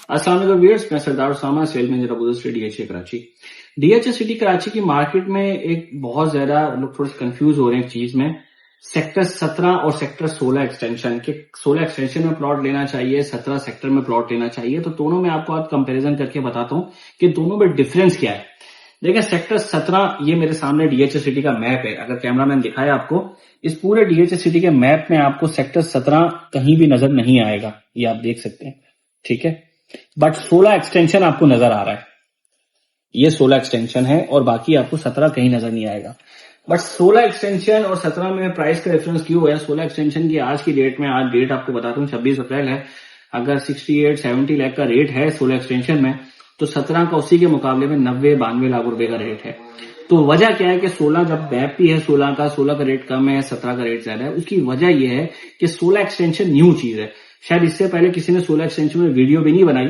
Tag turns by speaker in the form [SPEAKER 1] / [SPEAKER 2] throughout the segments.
[SPEAKER 1] अस्सलाम वालेकुम व्यूअर्स, मैं Sardar Usama, sale manager Abu Zar DHA Karachi. DHA city Karachi की मार्केट में एक बहुत ज्यादा लोग थोड़े कंफ्यूज हो रहे हैं एक चीज में, सेक्टर 17 और सेक्टर 16 एक्सटेंशन के। 16 एक्सटेंशन में प्लॉट लेना चाहिए, 17 सेक्टर में प्लॉट लेना चाहिए। तो दोनों में आपको आज कंपैरिजन करके बताता हूँ कि दोनों में डिफरेंस क्या है। देखिए सेक्टर 17, ये मेरे सामने डीएचए सिटी का मैप है। अगर कैमरामैन दिखाए आपको, इस पूरे डीएचए सिटी के मैप में आपको सेक्टर 17 कहीं भी नजर नहीं आएगा, ये आप देख सकते हैं, ठीक है। बट 16 एक्सटेंशन आपको नजर आ रहा है, ये 16 एक्सटेंशन है और बाकी आपको 17 कहीं नजर नहीं आएगा। बट 16 एक्सटेंशन और 17 में प्राइस का डिफरेंस क्यों है? 16 एक्सटेंशन की आज की डेट में, आज डेट आपको बताता हूँ 26 अप्रैल है, अगर 68-70 लाख का रेट है 16 एक्सटेंशन में, तो 17 का उसी के मुकाबले में 90-92 लाख रुपए का रेट है। तो वजह क्या है कि 16 जब बैप भी है 16 का रेट कम है, 17 का रेट ज्यादा है। उसकी वजह यह है कि 16 एक्सटेंशन न्यू चीज है। शायद इससे पहले किसी ने 16 एक्सटेंशन में वीडियो भी नहीं बनाई,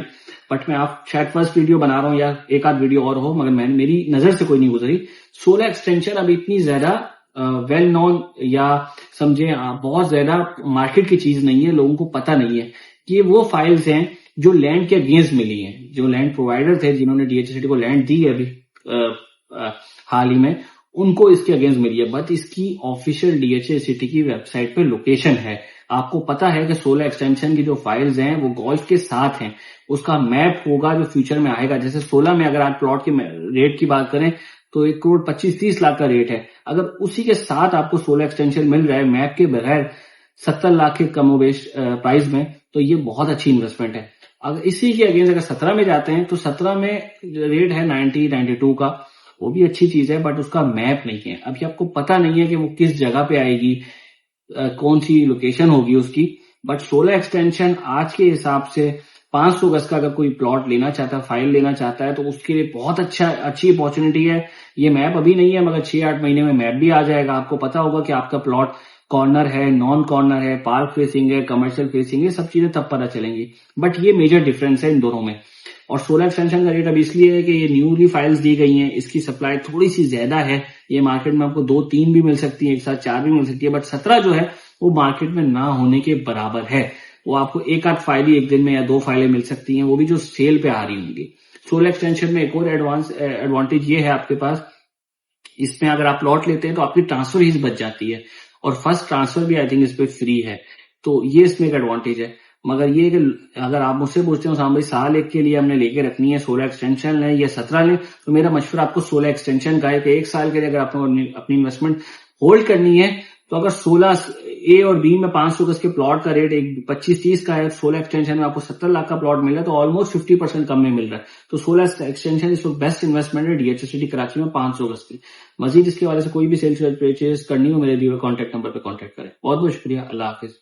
[SPEAKER 1] बट मैं आप शायद फर्स्ट वीडियो बना रहा हूं या एक आध वीडियो और हो, मगर मेरी नजर से कोई नहीं गुजरी। 16 एक्सटेंशन अब इतनी ज्यादा वेल नोन या समझे बहुत ज्यादा मार्केट की चीज नहीं है, लोगों को पता नहीं है कि वो फाइल्स हैं जो लैंड के अगेंस्ट मिली हैं। जो लैंड प्रोवाइडर थे जिन्होंने डीएचए सिटी को लैंड दी है अभी हाल ही में, उनको इसके अगेंस्ट मिली है। बट इसकी ऑफिशियल डीएचए सिटी की वेबसाइट पे लोकेशन है। आपको पता है कि 16 एक्सटेंशन की जो फाइल्स हैं वो गोल्फ के साथ हैं, उसका मैप होगा जो फ्यूचर में आएगा। जैसे 16 में अगर आप प्लॉट के रेट की बात करें तो 1,25,30 लाख का रेट है। अगर उसी के साथ आपको 16 एक्सटेंशन मिल रहा है मैप के बगैर 70 लाख के कमोबेश प्राइस में, तो ये बहुत अच्छी इन्वेस्टमेंट है। अगर इसी के अगेंस्ट अगर 17 में जाते हैं तो 17 में रेट है 90-92 का, वो भी अच्छी चीज है, बट उसका मैप नहीं है। अभी आपको पता नहीं है कि वो किस जगह पे आएगी, कौन सी लोकेशन होगी उसकी। बट 16 एक्सटेंशन आज के हिसाब से 500 गज का अगर कोई प्लॉट लेना चाहता है, फाइल लेना चाहता है, तो उसके लिए बहुत अच्छी अपॉर्चुनिटी है। ये मैप अभी नहीं है, मगर 6-8 महीने में मैप भी आ जाएगा। आपको पता होगा कि आपका प्लॉट कॉर्नर है, नॉन कॉर्नर है, पार्क फेसिंग है, कमर्शियल फेसिंग है, सब चीजें तब पता चलेंगी। बट ये मेजर डिफरेंस है इन दोनों में। और 16 एक्सटेंशन का रेट अब इसलिए है कि ये न्यूली फाइल्स दी गई हैं, इसकी सप्लाई थोड़ी सी ज्यादा है। ये मार्केट में आपको 2-3 भी मिल सकती है, एक साथ 4 भी मिल सकती है। बट 17 जो है वो मार्केट में ना होने के बराबर है। वो आपको एक आध फाइल ही एक दिन में या 2 फाइलें मिल सकती हैं, वो भी जो सेल पे आ रही होंगी। 16 एक्सटेंशन में एक और एडवांटेज ये है आपके पास, इसमें अगर आप प्लॉट लेते हैं तो आपकी ट्रांसफर फीस बच जाती है, और फर्स्ट ट्रांसफर भी आई थिंक इस पे फ्री है। तो ये इसमें एक एडवांटेज है। मगर ये कि अगर आप मुझसे पूछते हो साहब भाई साल एक के लिए हमने लेके रखनी है, 16 एक्सटेंशन लें या 17 लें, तो मेरा मशवरा आपको 16 एक्सटेंशन का है कि एक साल के लिए अगर आपको अपनी इन्वेस्टमेंट होल्ड करनी है, तो अगर 16 ए और बी में 500 गज के प्लॉट का रेट 25-30 का है, 16 एक्सटेंशन में आपको 70 लाख का प्लॉट मिल रहा है, तो ऑलमोस्ट 50% कम में मिल रहा है। तो 16 एक्सटेंशन इस वक्त बेस्ट इन्वेस्टमेंट है डीएचए सिटी कराची में 500 गज की। मजीद इसके वाले से कोई भी सेल्स परचेज करनी हो, मेरे दिए हुए कॉन्टैक्ट नंबर पर कॉन्टैक्ट करें। बहुत बहुत शुक्रिया, अल्लाह हाफिज।